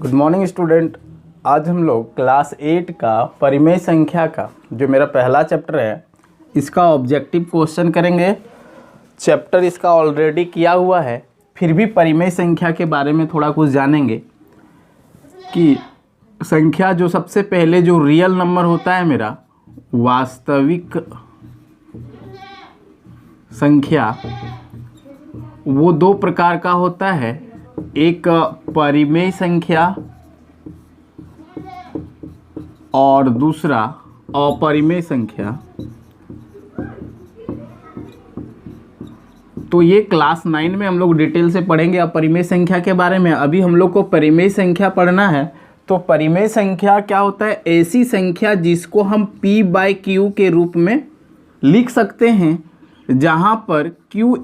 Good morning student. आज हम लोग क्लास 8 का परिमेय संख्या का जो मेरा पहला चैप्टर है इसका ऑब्जेक्टिव क्वेश्चन करेंगे। चैप्टर इसका ऑलरेडी किया हुआ है, फिर भी परिमेय संख्या के बारे में थोड़ा कुछ जानेंगे कि संख्या जो सबसे पहले जो रियल नंबर होता है मेरा वास्तविक संख्या, वो दो प्रकार का होता है। एक परिमेय संख्या और दूसरा अपरिमेय संख्या। तो ये क्लास 9 में हम लोग डिटेल से पढ़ेंगे अपरिमेय संख्या के बारे में। अभी हम लोग को परिमेय संख्या पढ़ना है। तो परिमेय संख्या क्या होता है? ऐसी संख्या जिसको हम p/q के रूप में लिख सकते हैं, जहाँ पर q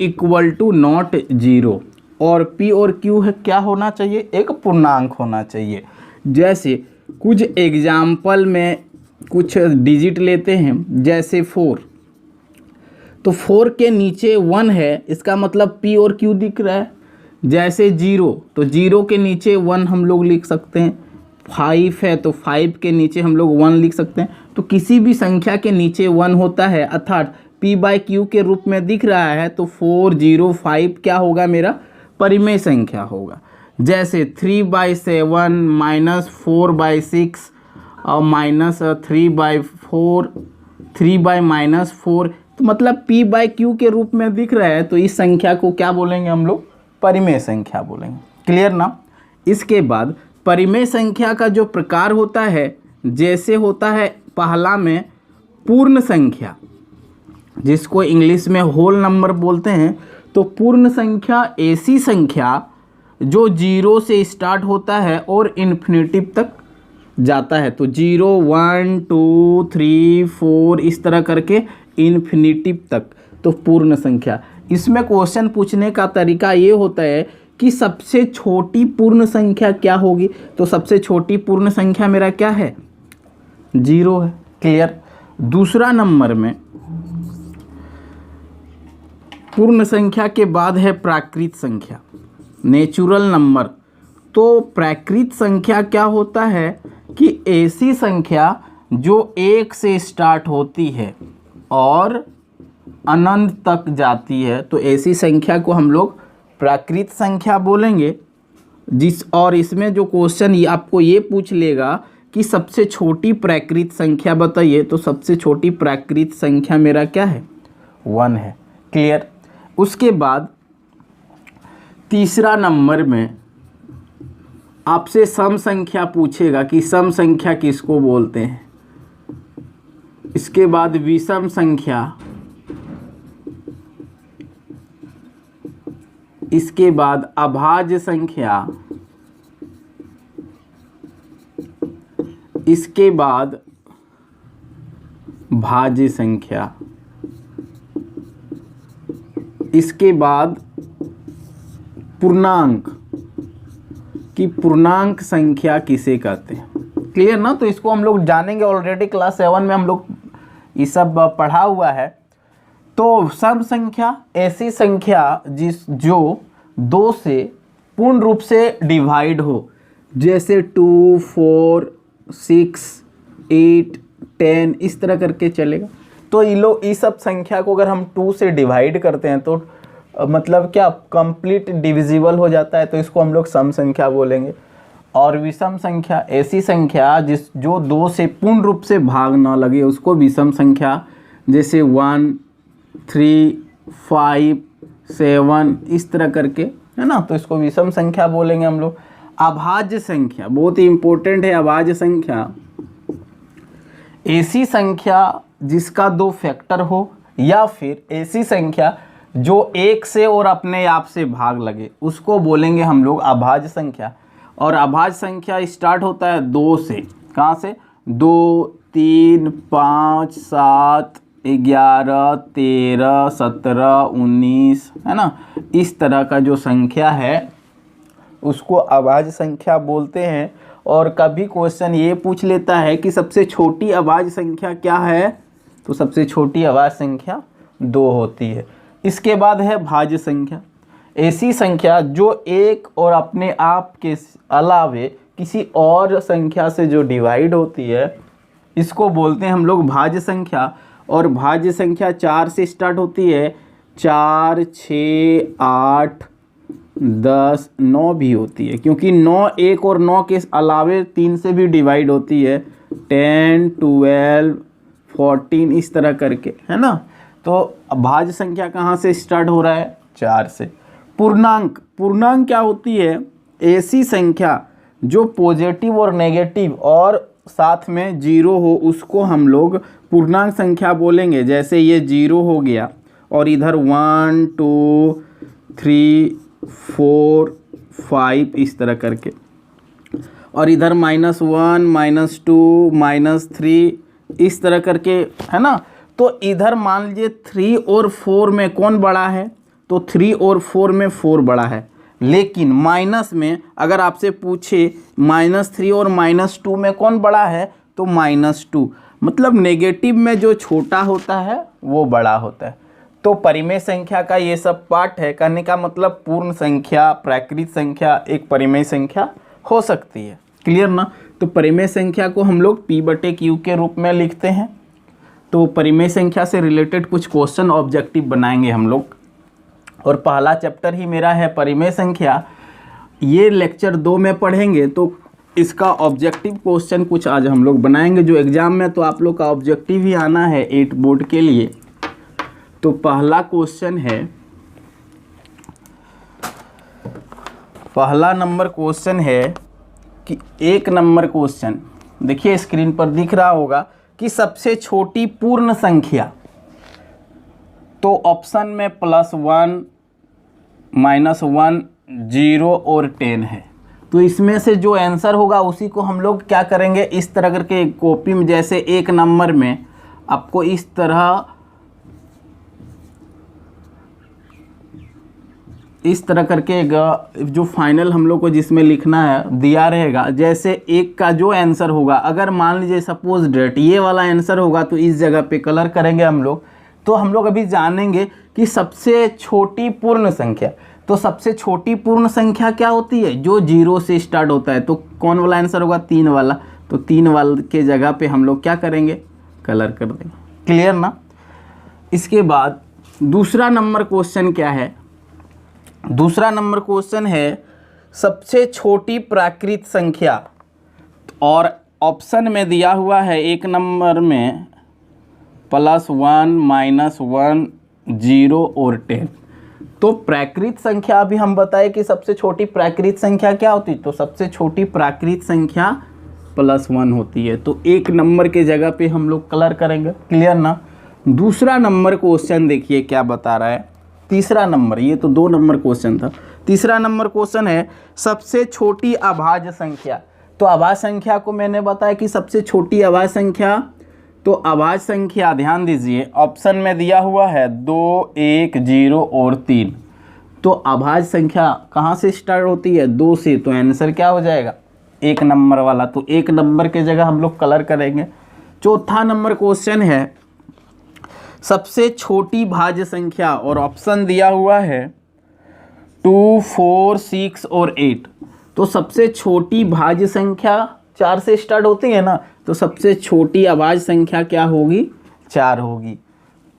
= नॉट 0 और p और q है क्या होना चाहिए? एक पूर्णांक होना चाहिए। जैसे कुछ एग्जाम्पल में कुछ डिजिट लेते हैं, जैसे 4। तो 4 के नीचे 1 है, इसका मतलब p और q दिख रहा है। जैसे 0, तो 0 के नीचे 1 हम लोग लिख सकते हैं। 5 है तो 5 के नीचे हम लोग 1 लिख सकते हैं। तो किसी भी संख्या के नीचे 1 होता है अर्थात p/q के रूप में दिख रहा है, तो 405 क्या होगा? मेरा परिमेय संख्या होगा। जैसे 3/7 -4/6 और -3/4 3/-4, तो मतलब p/q के रूप में दिख रहा है, तो इस संख्या को क्या बोलेंगे हम लोग? परिमेय संख्या बोलेंगे। क्लियर ना? इसके बाद परिमेय संख्या का जो प्रकार होता है, जैसे होता है पहला में पूर्ण संख्या, जिसको इंग्लिश में होल नंबर बोलते हैं। तो पूर्ण संख्या ऐसी संख्या जो 0 से स्टार्ट होता है और इन्फिनिटी तक जाता है। तो 0 1 2 3 4 इस तरह करके इन्फिनिटी तक, तो पूर्ण संख्या। इसमें क्वेश्चन पूछने का तरीका ये होता है कि सबसे छोटी पूर्ण संख्या क्या होगी? तो सबसे छोटी पूर्ण संख्या मेरा क्या है? 0 है। क्लियर? दूसरा नंबर में पूर्ण संख्या के बाद है प्राकृत संख्या, नेचुरल नंबर। तो प्राकृत संख्या क्या होता है कि ऐसी संख्या जो 1 से स्टार्ट होती है और अनंत तक जाती है, तो ऐसी संख्या को हम लोग प्राकृत संख्या बोलेंगे। और इसमें जो क्वेश्चन आपको ये पूछ लेगा कि सबसे छोटी प्राकृत संख्या बताइए, तो सबसे छोटी प्राकृत संख्या मेरा क्या है? 1 है। क्लियर? उसके बाद तीसरा नंबर में आपसे सम संख्या पूछेगा कि सम संख्या किसको बोलते हैं। इसके बाद विषम संख्या, इसके बाद अभाज्य संख्या, इसके बाद भाज्य संख्या, इसके बाद पूर्णांक की पूर्णांक संख्या किसे कहते हैं। क्लियर ना? तो इसको हम लोग जानेंगे। ऑलरेडी क्लास 7 में हम लोग ये सब पढ़ा हुआ है। तो सम संख्या ऐसी संख्या जो 2 से पूर्ण रूप से डिवाइड हो, जैसे 2 4 6 8 10 इस तरह करके चलेगा। तो इस सब संख्या को अगर हम 2 से डिवाइड करते हैं तो मतलब क्या कंप्लीट डिविजिबल हो जाता है, तो इसको हम लोग सम संख्या बोलेंगे। और विषम संख्या ऐसी संख्या जो 2 से पूर्ण रूप से भाग ना लगे, उसको विषम संख्या, जैसे 1 3 5 7 इस तरह करके, है ना, तो इसको विषम संख्या बोलेंगे हम लोग। अभाज्य संख्या बहुत ही इंपॉर्टेंट है। अभाज्य संख्या ऐसी संख्या जिसका 2 फैक्टर हो, या फिर ऐसी संख्या जो 1 से और अपने आप से भाग लगे, उसको बोलेंगे हम लोग अभाज्य संख्या। और अभाज्य संख्या स्टार्ट होता है 2 से। कहाँ से? 2 3 5 7 11 13 17 19, है ना, इस तरह का जो संख्या है उसको अभाज्य संख्या बोलते हैं। और कभी क्वेश्चन ये पूछ लेता है कि सबसे छोटी अभाज्य संख्या क्या है, तो सबसे छोटी अभाज्य संख्या 2 होती है। इसके बाद है भाज्य संख्या। ऐसी संख्या जो एक और अपने आप के अलावे किसी और संख्या से जो डिवाइड होती है इसको बोलते हैं हम लोग भाज्य संख्या। और भाज्य संख्या 4 से स्टार्ट होती है, 4, 6, 8, 10, 9 भी होती है, क्योंकि 9 1 और 9 के अलावे 3 से भी डिवाइड होती है, 10, 12, 14 इस तरह करके, है ना। तो भाज्य संख्या कहाँ से स्टार्ट हो रहा है? 4 से। पूर्णांक, पूर्णांक क्या होती है? ऐसी संख्या जो पॉजिटिव और नेगेटिव और साथ में जीरो हो उसको हम लोग पूर्णांक संख्या बोलेंगे। जैसे ये 0 हो गया और इधर 1, 2, 3, 4, 5 इस तरह करके, और इधर -1, -2, -3 इस तरह करके, है ना। तो इधर मान लीजिए 3 और 4 में कौन बड़ा है? तो 3 और 4 में 4 बड़ा है। लेकिन माइनस में अगर आपसे पूछे -3 और -2 में कौन बड़ा है? तो -2। मतलब नेगेटिव में जो छोटा होता है वो बड़ा होता है। तो परिमेय संख्या का ये सब पार्ट है। कहने का मतलब पूर्ण संख्या, प्राकृत संख्या एक परिमेय संख्या हो सकती है। क्लियर ना। तो परिमेय संख्या को हम लोग P/Q के रूप में लिखते हैं। तो परिमेय संख्या से रिलेटेड कुछ क्वेश्चन ऑब्जेक्टिव बनाएंगे हम लोग, और पहला चैप्टर ही मेरा है परिमेय संख्या। ये लेक्चर 2 में पढ़ेंगे तो इसका ऑब्जेक्टिव क्वेश्चन कुछ आज हम लोग बनाएंगे, जो एग्जाम में तो आप लोग का ऑब्जेक्टिव ही आना है 8 बोर्ड के लिए। तो पहला क्वेश्चन है, पहला नंबर क्वेश्चन है कि 1 नंबर क्वेश्चन देखिए स्क्रीन पर दिख रहा होगा कि सबसे छोटी पूर्ण संख्या। तो ऑप्शन में +1, -1, 0 और 10 है। तो इसमें से जो आंसर होगा उसी को हम लोग क्या करेंगे, इस तरह करके कॉपी में, जैसे 1 नंबर में आपको इस तरह करके जो फाइनल हम लोग को जिसमें लिखना है दिया रहेगा। जैसे 1 का जो आंसर होगा, अगर मान लीजिए सपोज डेट ये वाला आंसर होगा तो इस जगह पे कलर करेंगे हम लोग। तो हम लोग अभी जानेंगे कि सबसे छोटी पूर्ण संख्या। तो सबसे छोटी पूर्ण संख्या क्या होती है? जो 0 से स्टार्ट होता है। तो कौन वाला आंसर होगा? 3 वाला। तो 3 वाले के जगह पे हम लोग क्या करेंगे? कलर कर देंगे। क्लियर ना। इसके बाद दूसरा नंबर क्वेश्चन क्या है? दूसरा नंबर क्वेश्चन है सबसे छोटी प्राकृत संख्या, और ऑप्शन में दिया हुआ है 1 नंबर में +1, -1, 0 और 10। तो प्राकृत संख्या अभी हम बताए कि सबसे छोटी प्राकृत संख्या क्या होती है? तो सबसे छोटी प्राकृत संख्या +1 होती है। तो 1 नंबर के जगह पे हम लोग कलर करेंगे। क्लियर ना। दूसरा नंबर क्वेश्चन देखिए क्या बता रहा है। तीसरा नंबर, ये तो 2 नंबर क्वेश्चन था। तीसरा नंबर क्वेश्चन है सबसे छोटी अभाज्य संख्या। तो अभाज्य संख्या को मैंने बताया कि सबसे छोटी अभाज्य संख्या, तो अभाज्य संख्या ध्यान दीजिए ऑप्शन में दिया हुआ है 2, 1, 0 और 3। तो अभाज्य संख्या कहाँ से स्टार्ट होती है? 2 से। तो आंसर क्या हो जाएगा? 1 नंबर वाला। तो 1 नंबर के जगह हम लोग कलर करेंगे। चौथा नंबर क्वेश्चन है सबसे छोटी भाज्य संख्या, और ऑप्शन दिया हुआ है 2, 4, 6 और 8। तो सबसे छोटी भाज्य संख्या 4 से स्टार्ट होती है ना। तो सबसे छोटी अभाज्य संख्या क्या होगी? 4 होगी।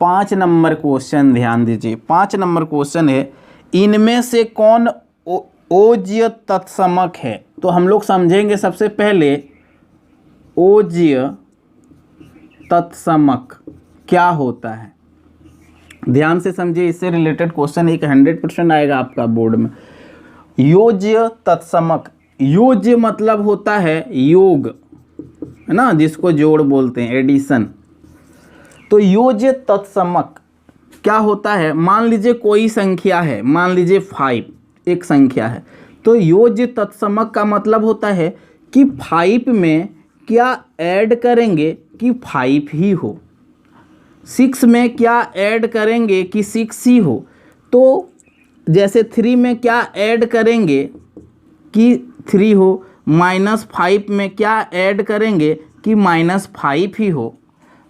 5 नंबर क्वेश्चन ध्यान दीजिए। 5 नंबर क्वेश्चन है इनमें से कौन ओज्य तत्समक है? तो हम लोग समझेंगे सबसे पहले ओज्य तत्समक क्या होता है। ध्यान से समझिए, इससे रिलेटेड क्वेश्चन एक 100% आएगा आपका बोर्ड में। योज्य तत्समक, योज्य मतलब होता है योग, है ना, जिसको जोड़ बोलते हैं, एडिशन। तो योज्य तत्समक क्या होता है? मान लीजिए कोई संख्या है, मान लीजिए 5 एक संख्या है। तो योज्य तत्समक का मतलब होता है कि 5 में क्या ऐड करेंगे कि 5 ही हो, 6 में क्या ऐड करेंगे कि 6 ही हो। तो जैसे 3 में क्या ऐड करेंगे कि 3 हो, -5 में क्या ऐड करेंगे कि -5 ही हो।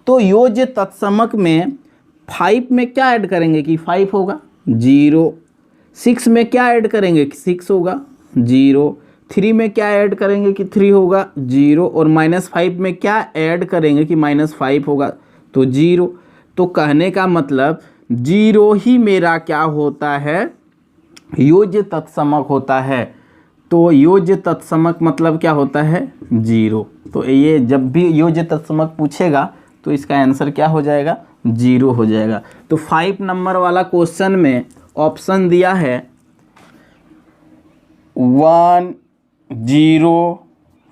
तो योज्य तत्समक में 5 में क्या ऐड करेंगे कि 5 होगा, 0। 6 में क्या ऐड करेंगे कि 6 होगा, 0। 3 में क्या ऐड करेंगे कि 3 होगा 0, और -5 में क्या ऐड करेंगे कि -5 होगा तो 0। तो कहने का मतलब 0 ही मेरा क्या होता है, योज्य तत्समक होता है। तो योज्य तत्समक मतलब क्या होता है 0। तो ये जब भी योज्य तत्समक पूछेगा तो इसका आंसर क्या हो जाएगा 0 हो जाएगा। तो 5 नंबर वाला क्वेश्चन में ऑप्शन दिया है 1, 0,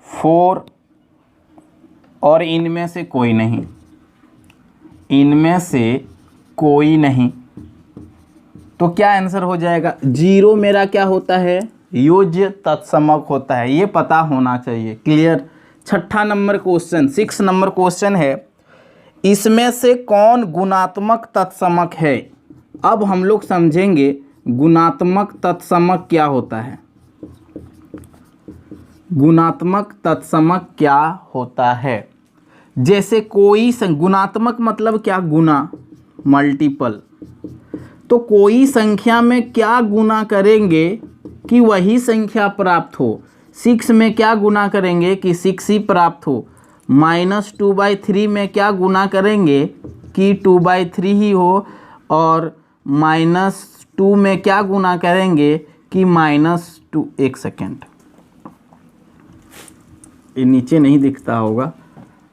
4 और इनमें से कोई नहीं, इनमें से कोई नहीं। तो क्या आंसर हो जाएगा 0 मेरा क्या होता है योज्य तत्समक होता है, ये पता होना चाहिए। Clear. 6 number question 6 number question है, इसमें से कौन गुणात्मक तत्समक है। अब हम लोग समझेंगे गुणात्मक तत्समक क्या होता है। गुणात्मक तत्समक क्या होता है, जैसे कोई गुणात्मक मतलब क्या, गुना, मल्टीपल। तो कोई संख्या में क्या गुना करेंगे कि वही संख्या प्राप्त हो। 6 में क्या गुना करेंगे कि 6 ही प्राप्त हो। -2/3 में क्या गुना करेंगे कि 2/3 ही हो, और -2 में क्या गुना करेंगे कि -2। एक सेकेंड, ये नीचे नहीं दिखता होगा,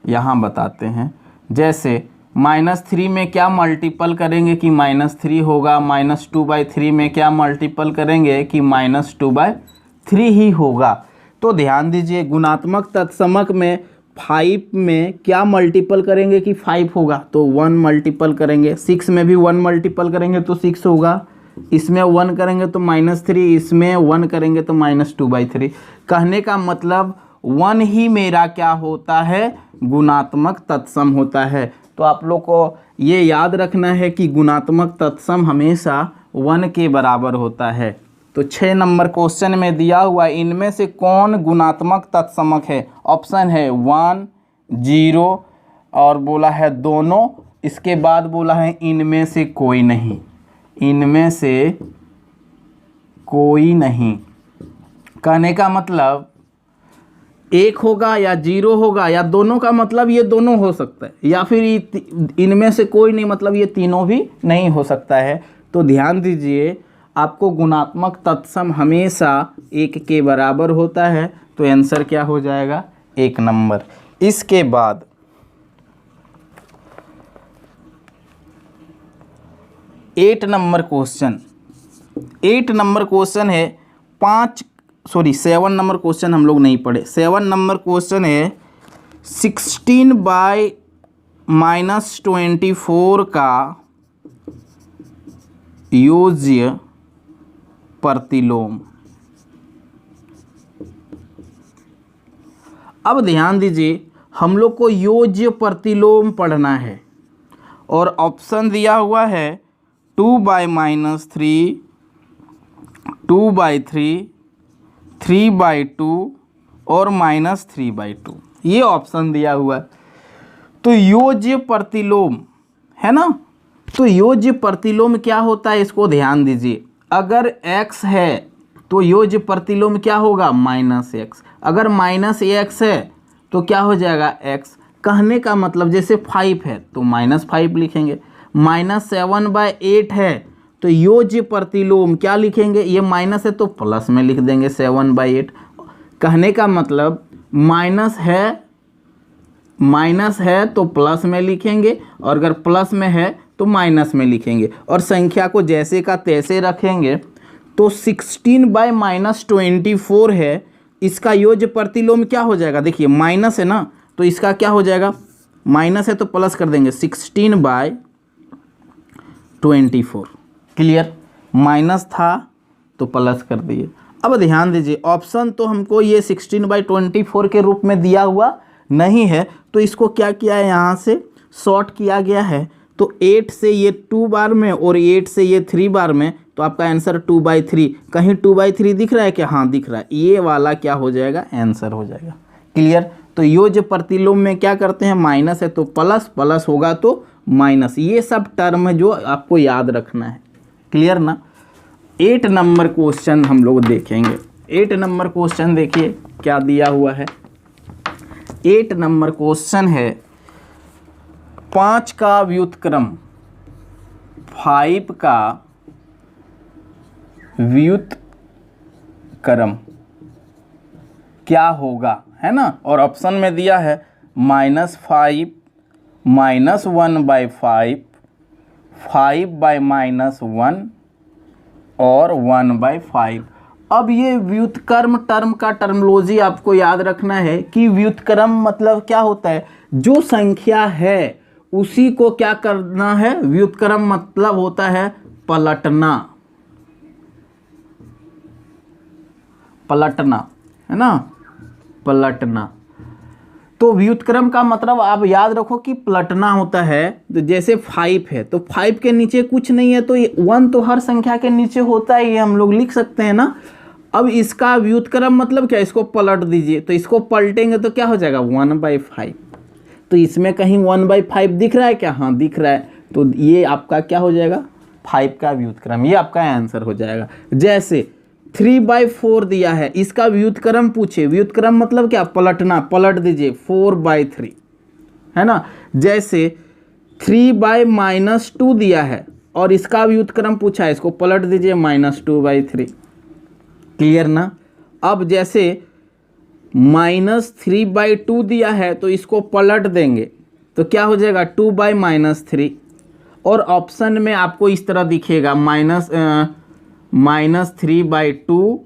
यहाँ बताते हैं। जैसे -3 में क्या मल्टीपल करेंगे कि -3 होगा, -2/3 में क्या मल्टीपल करेंगे कि -2/3 ही होगा। तो ध्यान दीजिए गुणात्मक तत्समक में 5 में क्या मल्टीपल करेंगे कि 5 होगा, तो 1 मल्टीपल करेंगे। 6 में भी 1 मल्टीपल करेंगे तो 6 होगा। इसमें 1 करेंगे तो -3, इसमें 1 करेंगे तो -2/3। कहने का मतलब 1 ही मेरा क्या होता है गुणात्मक तत्सम होता है। तो आप लोग को ये याद रखना है कि गुणात्मक तत्सम हमेशा 1 के बराबर होता है। तो 6 नंबर क्वेश्चन में दिया हुआ इनमें से कौन गुणात्मक तत्समक है, ऑप्शन है 1, 0 और बोला है दोनों। इसके बाद बोला है इनमें से कोई नहीं, इनमें से कोई नहीं। कहने का मतलब 1 होगा या 0 होगा या दोनों का मतलब ये दोनों हो सकता है, या फिर इनमें से कोई नहीं मतलब ये तीनों भी नहीं हो सकता है। तो ध्यान दीजिए आपको गुणात्मक तत्सम हमेशा 1 के बराबर होता है। तो आंसर क्या हो जाएगा 1 नंबर। इसके बाद 8 नंबर क्वेश्चन, 8 नंबर क्वेश्चन है 7 नंबर क्वेश्चन हम लोग नहीं पढ़े। 7 नंबर क्वेश्चन है 16/-24 का योज्य प्रतिलोम। अब ध्यान दीजिए हम लोग को योज्य प्रतिलोम पढ़ना है और ऑप्शन दिया हुआ है 2/-3, 2/3, 3/2 और -3/2, ये ऑप्शन दिया हुआ है। तो योज्य प्रतिलोम है ना, तो योज्य प्रतिलोम क्या होता है इसको ध्यान दीजिए। अगर x है तो योज्य प्रतिलोम क्या होगा -x, अगर -x है तो क्या हो जाएगा x। कहने का मतलब जैसे 5 है तो -5 लिखेंगे, -7/8 है तो योज्य प्रतिलोम क्या लिखेंगे, ये माइनस है तो प्लस में लिख देंगे 7/8। कहने का मतलब माइनस है तो प्लस में लिखेंगे, और अगर प्लस में है तो माइनस में लिखेंगे, और संख्या को जैसे का तैसे रखेंगे। तो 16/-24 है, इसका योज्य प्रतिलोम क्या हो जाएगा, देखिए माइनस है ना तो इसका क्या हो जाएगा, माइनस है तो प्लस कर देंगे 16/24। क्लियर, माइनस था तो प्लस कर दिए। अब ध्यान दीजिए ऑप्शन तो हमको ये 16/24 के रूप में दिया हुआ नहीं है, तो इसको क्या किया है यहाँ से शॉर्ट किया गया है। तो 8 से ये 2 बार में और 8 से ये 3 बार में, तो आपका आंसर 2/3। कहीं 2/3 दिख रहा है क्या, हाँ दिख रहा है, ये वाला क्या हो जाएगा आंसर हो जाएगा। क्लियर। तो योज्य प्रतिलोम में क्या करते हैं, माइनस है तो प्लस, प्लस होगा तो माइनस, ये सब टर्म जो आपको याद रखना है। क्लियर ना। 8 नंबर क्वेश्चन हम लोग देखेंगे। 8 नंबर क्वेश्चन देखिए क्या दिया हुआ है। 8 नंबर क्वेश्चन है 5 का व्युत्क्रम 5 का व्युत्क्रम क्या होगा, है ना। और ऑप्शन में दिया है -5 -1/5 5/-1 और 1/5। अब ये व्युत्क्रम टर्म का टर्मोलॉजी आपको याद रखना है कि व्युत्क्रम मतलब क्या होता है, जो संख्या है उसी को क्या करना है, व्युत्क्रम मतलब होता है पलटना, पलटना, है ना, पलटना। तो व्युत्क्रम का मतलब आप याद रखो कि पलटना होता है। तो जैसे 5 है तो 5 के नीचे कुछ नहीं है, तो ये 1 तो हर संख्या के नीचे होता है, ये हम लोग लिख सकते हैं ना। अब इसका व्युत्क्रम मतलब क्या, इसको पलट दीजिए, तो इसको पलटेंगे तो क्या हो जाएगा 1/5। तो इसमें कहीं 1/5 दिख रहा है क्या, हाँ दिख रहा है, तो ये आपका क्या हो जाएगा 5 का व्युत्क्रम, ये आपका आंसर हो जाएगा। जैसे 3/4 दिया है, इसका व्युत्क्रम पूछे, व्युत्क्रम मतलब क्या, पलटना, पलट दीजिए 4/3, है ना। जैसे 3/-2 दिया है और इसका व्युत्क्रम पूछा है, इसको पलट दीजिए -2/3, क्लियर ना। अब जैसे -3/2 दिया है तो इसको पलट देंगे तो क्या हो जाएगा 2/-3, और ऑप्शन में आपको इस तरह दिखेगा -3/2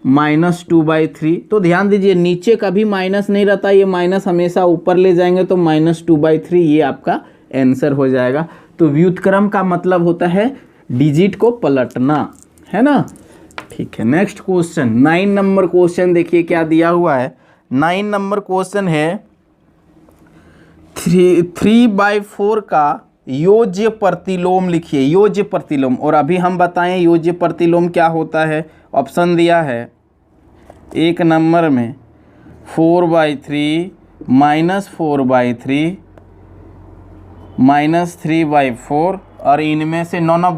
-2/3। तो ध्यान दीजिए नीचे कभी माइनस नहीं रहता, ये माइनस हमेशा ऊपर ले जाएंगे तो -2/3 ये आपका आंसर हो जाएगा। तो व्युत्क्रम का मतलब होता है डिजिट को पलटना, है ना। ठीक है, नेक्स्ट क्वेश्चन 9 नंबर क्वेश्चन देखिए क्या दिया हुआ है। 9 नंबर क्वेश्चन है 3/4 का योज्य प्रतिलोम लिखिए, योज्य प्रतिलोम। और अभी हम बताएं योज्य प्रतिलोम क्या होता है। ऑप्शन दिया है 1 नंबर में 4/3 -4/3 -3/4 और इनमें से नॉन ऑफ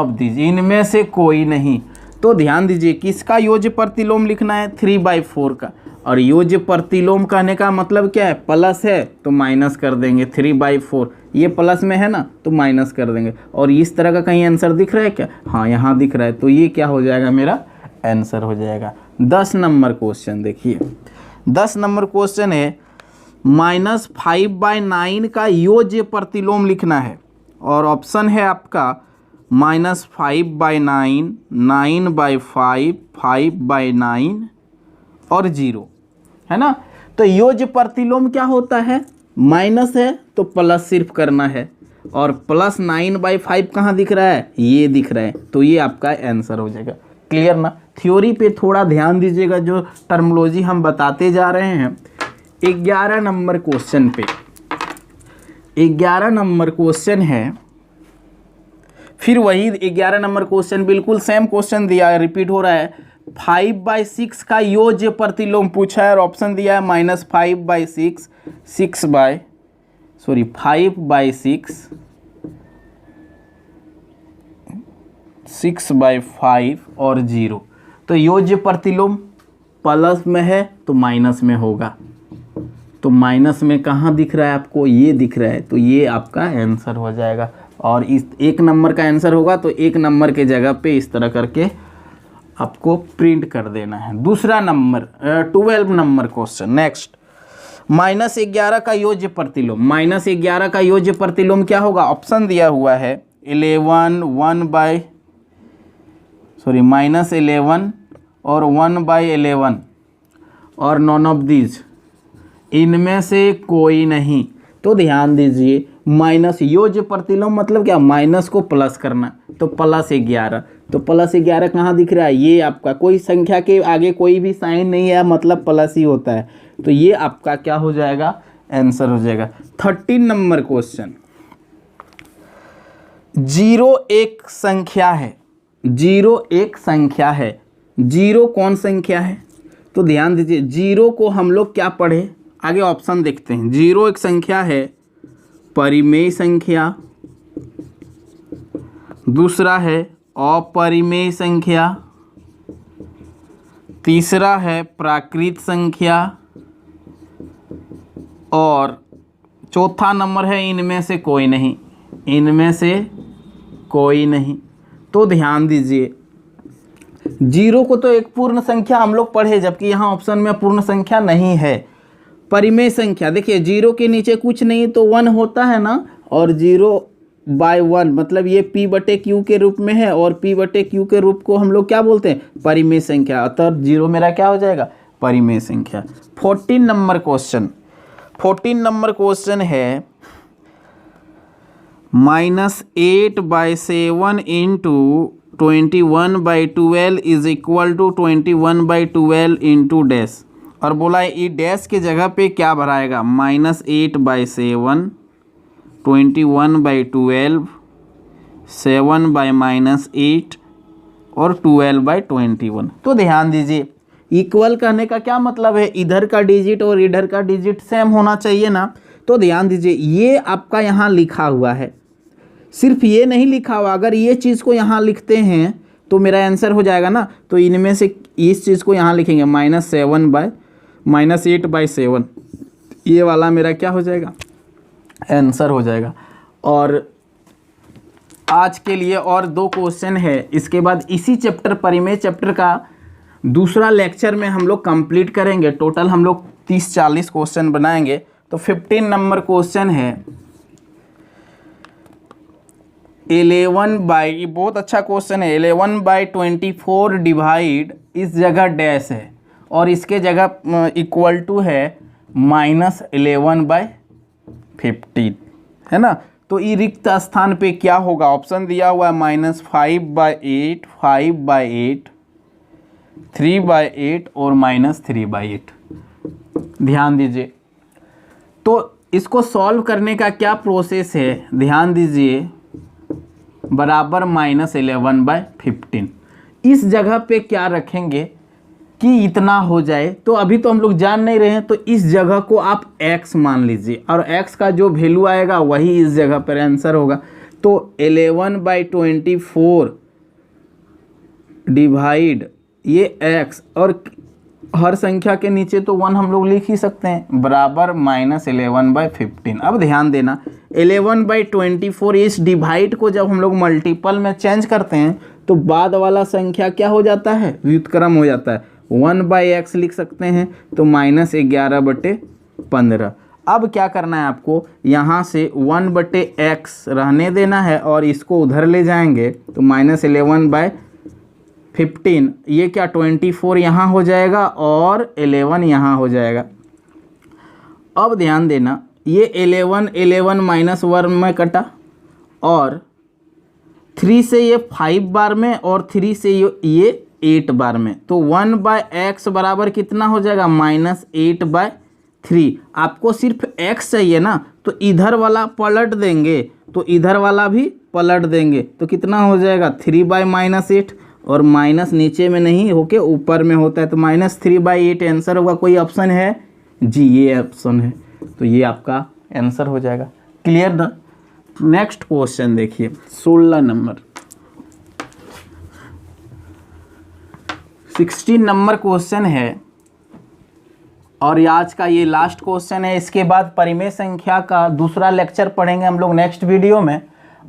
दिस, इनमें से कोई नहीं। तो ध्यान दीजिए किसका योज्य प्रतिलोम लिखना है, 3/4 का। और योज्य प्रतिलोम कहने का मतलब क्या है, प्लस है तो माइनस कर देंगे, 3/4 ये प्लस में है ना तो माइनस कर देंगे। और इस तरह का कहीं आंसर दिख रहा है क्या, हाँ यहाँ दिख रहा है, तो ये क्या हो जाएगा मेरा आंसर हो जाएगा। 10 नंबर क्वेश्चन देखिए, 10 नंबर क्वेश्चन है -5/9 का योज्य प्रतिलोम लिखना है। और ऑप्शन है आपका -5/9 9/5 5/9 और 0, है ना। तो योज्य प्रतिलोम क्या होता है, माइनस है तो प्लस सिर्फ करना है, और +9/5 कहाँ दिख रहा है, ये दिख रहा है, तो ये आपका आंसर हो जाएगा। क्लियर ना। थ्योरी पे थोड़ा ध्यान दीजिएगा, जो टर्मोलॉजी हम बताते जा रहे हैं। 11 नंबर क्वेश्चन पे 11 नंबर क्वेश्चन है, फिर वही 11 नंबर क्वेश्चन बिल्कुल सेम क्वेश्चन दिया है, रिपीट हो रहा है। 5/6 का योज्य प्रतिलोम पूछा है और ऑप्शन दिया है -5/6 5/6 6/5 और 0। तो योज्य प्रतिलोम प्लस में है तो माइनस में होगा, तो माइनस में कहाँ दिख रहा है आपको, ये दिख रहा है, तो ये आपका आंसर हो जाएगा। और इस 1 नंबर का आंसर होगा तो 1 नंबर के जगह पे इस तरह करके आपको प्रिंट कर देना है। दूसरा नंबर 12 नंबर क्वेश्चन नेक्स्ट, -11 का योज्य प्रतिलोम। -11 का योज्य प्रतिलोम क्या होगा, ऑप्शन दिया हुआ है 11 -11 और 1/11 और नॉन ऑफ दिस, इनमें से कोई नहीं। तो ध्यान दीजिए माइनस योज्य प्रतिलोम मतलब क्या, माइनस को प्लस करना, तो +11, तो +11 कहाँ दिख रहा है, ये आपका कोई संख्या के आगे कोई भी साइन नहीं है मतलब प्लस ही होता है, तो ये आपका क्या हो जाएगा आंसर हो जाएगा। 13 नंबर क्वेश्चन, 0 एक संख्या है, 0 एक संख्या है, 0 कौन संख्या है, तो ध्यान दीजिए 0 को हम लोग क्या पढ़े, आगे ऑप्शन देखते हैं। 0 एक संख्या है परिमेय संख्या, दूसरा है अपरिमेय संख्या, तीसरा है प्राकृत संख्या और चौथा नंबर है इनमें से कोई नहीं, इनमें से कोई नहीं। तो ध्यान दीजिए, जीरो को तो एक पूर्ण संख्या हम लोग पढ़े, जबकि यहाँ ऑप्शन में पूर्ण संख्या नहीं है। परिमेय संख्या देखिए, जीरो के नीचे कुछ नहीं तो वन होता है ना, और 0/1 मतलब ये p/q के रूप में है, और p/q के रूप को हम लोग क्या बोलते हैं, परिमेय संख्या। अतः जीरो मेरा क्या हो जाएगा, परिमेय संख्या। 14 नंबर क्वेश्चन, 14 नंबर क्वेश्चन है -8/7 into 21/12 is equal to 21/12 into dash, और बोला है ये डैश के जगह पे क्या भराएगा, -8/7, 21/12, 7/-8 और 12/21। तो ध्यान दीजिए, इक्वल कहने का क्या मतलब है, इधर का डिजिट और इधर का डिजिट सेम होना चाहिए ना। तो ध्यान दीजिए, ये आपका यहाँ लिखा हुआ है, सिर्फ ये नहीं लिखा हुआ, अगर ये चीज़ को यहाँ लिखते हैं तो मेरा आंसर हो जाएगा ना। तो इनमें से इस चीज़ को यहाँ लिखेंगे -8/7, ये वाला मेरा क्या हो जाएगा, आंसर हो जाएगा। और आज के लिए और 2 क्वेश्चन है, इसके बाद इसी चैप्टर परिमेय चैप्टर का दूसरा लेक्चर में हम लोग कंप्लीट करेंगे। टोटल हम लोग 30-40 क्वेश्चन बनाएंगे। तो 15 नंबर क्वेश्चन है 11 ये बहुत अच्छा क्वेश्चन है, 11/24 डिवाइड, इस जगह डैश है और इसके जगह इक्वल टू है -11/15, है ना। तो ये रिक्त स्थान पे क्या होगा, ऑप्शन दिया हुआ है -5/8, 5/8, 3/8 और -3/8। ध्यान दीजिए, तो इसको सॉल्व करने का क्या प्रोसेस है, ध्यान दीजिए, बराबर -11/15। इस जगह पे क्या रखेंगे कि इतना हो जाए, तो अभी तो हम लोग जान नहीं रहे हैं, तो इस जगह को आप x मान लीजिए और x का जो वैल्यू आएगा वही इस जगह पर आंसर होगा। तो 11/24 डिवाइड ये x, और हर संख्या के नीचे तो 1 हम लोग लिख ही सकते हैं, बराबर -11/15। अब ध्यान देना, 11/24 इस डिवाइड को जब हम लोग मल्टीपल में चेंज करते हैं तो बाद वाला संख्या क्या हो जाता है, व्युत्क्रम हो जाता है। 1/x लिख सकते हैं, तो -11/15। अब क्या करना है आपको, यहाँ से 1/x रहने देना है और इसको उधर ले जाएंगे, तो -11/15, ये क्या 24 यहाँ हो जाएगा और 11 यहाँ हो जाएगा। अब ध्यान देना, ये 11 -1 में कटा, और 3 से ये 5 बार में, और 3 से ये 8 बार में, तो 1/x बराबर कितना हो जाएगा, -8/3। आपको सिर्फ x चाहिए ना, तो इधर वाला पलट देंगे, तो इधर वाला भी पलट देंगे, तो कितना हो जाएगा 3/-8, और माइनस नीचे में नहीं होके ऊपर में होता है, तो -3/8 आंसर होगा। कोई ऑप्शन है जी, ये ऑप्शन है, तो ये आपका आंसर हो जाएगा। क्लियर ना। नेक्स्ट क्वेश्चन देखिए, 16 नंबर, 16 नंबर क्वेश्चन है, और आज का ये लास्ट क्वेश्चन है। इसके बाद परिमेय संख्या का दूसरा लेक्चर पढ़ेंगे हम लोग नेक्स्ट वीडियो में।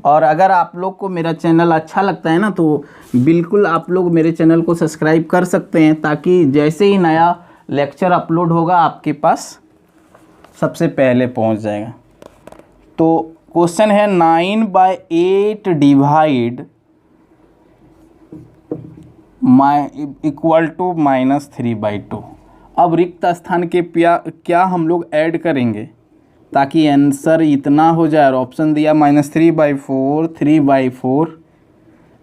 और अगर आप लोग को मेरा चैनल अच्छा लगता है ना, तो बिल्कुल आप लोग मेरे चैनल को सब्सक्राइब कर सकते हैं, ताकि जैसे ही नया लेक्चर अपलोड होगा आपके पास सबसे पहले पहुंच जाएगा। तो क्वेश्चन है 9/8 डिवाइड इक्वल टू -3/2। अब रिक्त स्थान के क्या हम लोग ऐड करेंगे ताकि आंसर इतना हो जाए, और ऑप्शन दिया -3/4, 3/4,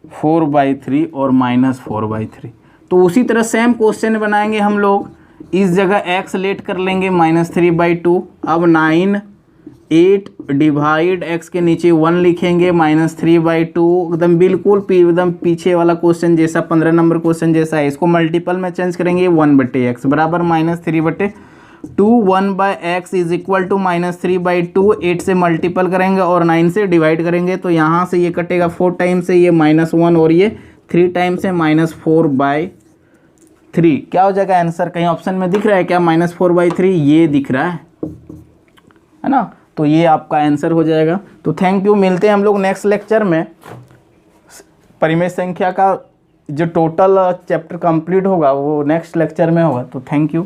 4/3 और -4/3। तो उसी तरह सेम क्वेश्चन बनाएंगे हम लोग, इस जगह x लेट कर लेंगे -3/2। अब 9/8 डिवाइड x के नीचे 1 लिखेंगे, -3/2, एकदम बिल्कुल एकदम पीछे वाला क्वेश्चन जैसा, 15 नंबर क्वेश्चन जैसा है। इसको मल्टीपल में चेंज करेंगे, 1/x बराबर -3/2, 1/x इज इक्वल टू -3/2। 8 से मल्टीपल करेंगे और 9 से डिवाइड करेंगे, तो यहाँ से ये कटेगा 4 टाइम से, ये -1, और ये 3 टाइम से -4/3 3 क्या हो जाएगा आंसर? कहीं ऑप्शन में दिख रहा है क्या -4/3? ये दिख रहा है ना, तो ये आपका आंसर हो जाएगा। तो थैंक यू, मिलते हैं हम लोग नेक्स्ट लेक्चर में। परिमेय संख्या का जो टोटल चैप्टर कंप्लीट होगा वो नेक्स्ट लेक्चर में होगा। तो थैंक यू।